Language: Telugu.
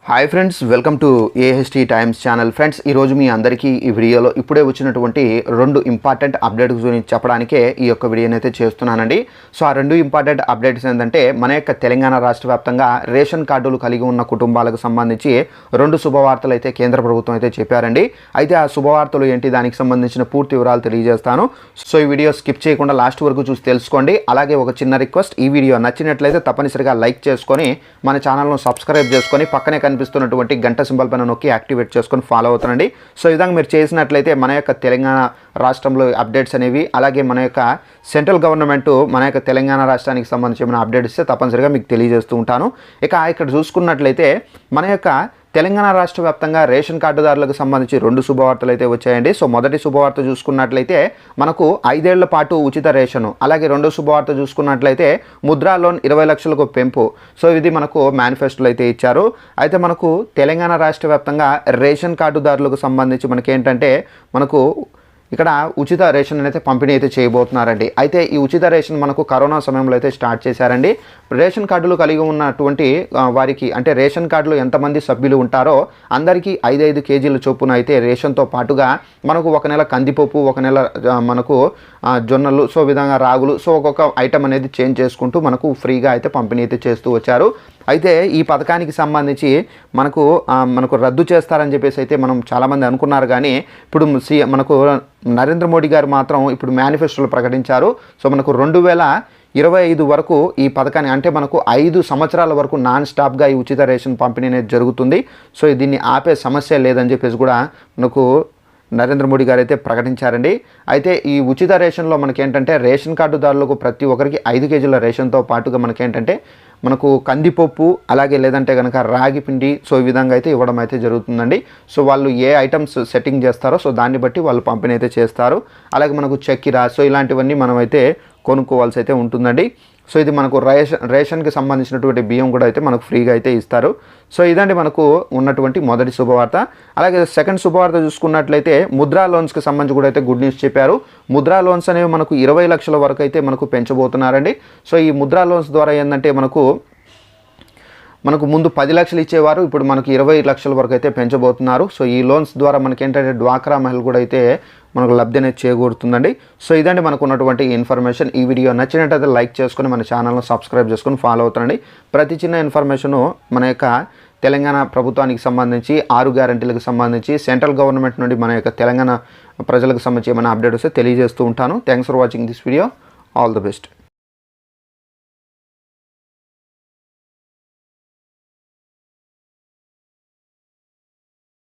Hi friends, welcome to AHT times channel. Friends, ఈరోజు మీ అందరికీ ఈ వీడియోలో ఇప్పుడే వచ్చినటువంటి రెండు ఇంపార్టెంట్ అప్డేట్స్ గురించి చెప్పడానికే ఈ యొక్క వీడియోని అయితే చేస్తున్నానండి. సో ఆ రెండు ఇంపార్టెంట్ అప్డేట్స్ ఏంటంటే, మన యొక్క తెలంగాణ రాష్ట్ర వ్యాప్తంగా రేషన్ కార్డులు కలిగి ఉన్న కుటుంబాలకు సంబంధించి రెండు శుభవార్తలు అయితే కేంద్ర ప్రభుత్వం అయితే చెప్పారండి. అయితే ఆ శుభవార్తలు ఏంటి, దానికి సంబంధించిన పూర్తి వివరాలు తెలియజేస్తాను. సో ఈ వీడియో స్కిప్ చేయకుండా లాస్ట్ వరకు చూసి తెలుసుకోండి. అలాగే ఒక చిన్న రిక్వెస్ట్, ఈ వీడియో నచ్చినట్లయితే తప్పనిసరిగా లైక్ చేసుకొని మన ఛానల్ను సబ్స్క్రైబ్ చేసుకొని పక్కనే కనిపిస్తున్నటువంటి గంట సింబల్ పైన నొక్కి యాక్టివేట్ చేసుకొని ఫాలో అవుతానండి. సో ఈ విధంగా మీరు చేసినట్లయితే మన యొక్క తెలంగాణ రాష్ట్రంలో అప్డేట్స్ అనేవి, అలాగే మన యొక్క సెంట్రల్ గవర్నమెంట్ మన యొక్క తెలంగాణ రాష్ట్రానికి సంబంధించి ఏమైనా అప్డేట్స్ ఇస్తే తప్పనిసరిగా మీకు తెలియజేస్తూ ఉంటాను. ఇక ఇక్కడ చూసుకున్నట్లయితే మన యొక్క తెలంగాణ రాష్ట్ర వ్యాప్తంగా రేషన్ కార్డుదారులకు సంబంధించి రెండు శుభవార్తలు అయితే వచ్చాయండి. సో మొదటి శుభవార్త చూసుకున్నట్లయితే మనకు 5 ఏళ్ల పాటు ఉచిత రేషను, అలాగే రెండో శుభవార్త చూసుకున్నట్లయితే ముద్రా లోన్ 20 లక్షలకు పెంపు. సో ఇది మనకు మేనిఫెస్టోలో అయితే ఇచ్చారు. అయితే మనకు తెలంగాణ రాష్ట్ర వ్యాప్తంగా రేషన్ కార్డుదారులకు సంబంధించి మనకేంటంటే మనకు ఇక్కడ ఉచిత రేషన్ అయితే పంపిణీ అయితే చేయబోతున్నారండి. అయితే ఈ ఉచిత రేషన్ మనకు కరోనా సమయంలో అయితే స్టార్ట్ చేశారండి. రేషన్ కార్డులు కలిగి ఉన్నటువంటి వారికి, అంటే రేషన్ కార్డులో ఎంతమంది సభ్యులు ఉంటారో అందరికీ 5 కేజీల చొప్పున అయితే రేషన్తో పాటుగా మనకు ఒక నెల కందిపప్పు, ఒక నెల మనకు జొన్నలు, సో విధంగా రాగులు, సో ఒక్కొక్క ఐటమ్ అనేది చేంజ్ చేసుకుంటూ మనకు ఫ్రీగా అయితే పంపిణీ అయితే చేస్తూ వచ్చారు. అయితే ఈ పథకానికి సంబంధించి మనకు రద్దు చేస్తారని చెప్పేసి అయితే మనం చాలామంది అనుకున్నారు. కానీ ఇప్పుడు మనకు నరేంద్ర మోడీ గారు మాత్రం ఇప్పుడు మేనిఫెస్టోలో ప్రకటించారు. సో మనకు 2025 వరకు ఈ పథకాన్ని, అంటే మనకు 5 సంవత్సరాల వరకు నాన్ స్టాప్గా ఈ ఉచిత రేషన్ పంపిణీ అనేది జరుగుతుంది. సో దీన్ని ఆపే సమస్య లేదని చెప్పేసి కూడా మనకు నరేంద్ర మోడీ గారు అయితే ప్రకటించారండి. అయితే ఈ ఉచిత రేషన్లో మనకేంటంటే రేషన్ కార్డుదారులకు ప్రతి ఒక్కరికి 5 కేజీల రేషన్తో పాటుగా మనకేంటంటే మనకు కందిపప్పు, అలాగే లేదంటే కనుక రాగి పిండి, సో ఈ విధంగా అయితే ఇవ్వడం అయితే జరుగుతుందండి. సో వాళ్ళు ఏ ఐటమ్స్ సెట్టింగ్ చేస్తారో సో దాన్ని బట్టి వాళ్ళు పంపిణీ అయితే చేస్తారు. అలాగే మనకు చక్కెర, సో ఇలాంటివన్నీ మనమైతే కొనుక్కోవాల్సి అయితే ఉంటుందండి. సో ఇది మనకు రేషన్కి సంబంధించినటువంటి బియ్యం కూడా అయితే మనకు ఫ్రీగా అయితే ఇస్తారు. సో ఇదండి మనకు ఉన్నటువంటి మొదటి శుభవార్త. అలాగే సెకండ్ శుభవార్త చూసుకున్నట్లయితే ముద్రా లోన్స్కి సంబంధించి కూడా అయితే గుడ్ న్యూస్ చెప్పారు. ముద్రా లోన్స్ అనేవి మనకు 20 లక్షల వరకు అయితే మనకు పెంచబోతున్నారండి. సో ఈ ముద్రా లోన్స్ ద్వారా ఏంటంటే మనకు ముందు 10 లక్షలు ఇచ్చేవారు, ఇప్పుడు మనకు 20 లక్షల వరకు అయితే పెంచబోతున్నారు. సో ఈ లోన్స్ ద్వారా మనకేంటంటే డ్వాక్రా మహిళలు కూడా అయితే మనకు లబ్ధి అనేది చేకూరుతుందండి. సో ఇదండి మనకు ఉన్నటువంటి ఇన్ఫర్మేషన్. ఈ వీడియో నచ్చినట్టయితే లైక్ చేసుకొని మన ఛానల్ను సబ్స్క్రైబ్ చేసుకొని ఫాలో అవుతానండి. ప్రతి చిన్న ఇన్ఫర్మేషను మన యొక్క తెలంగాణ ప్రభుత్వానికి సంబంధించి 6 గ్యారంటీలకు సంబంధించి సెంట్రల్ గవర్నమెంట్ నుండి మన యొక్క తెలంగాణ ప్రజలకు సంబంధించి ఏమైనా అప్డేట్ వస్తే తెలియజేస్తూ ఉంటాను. Thanks for watching this video. All the best.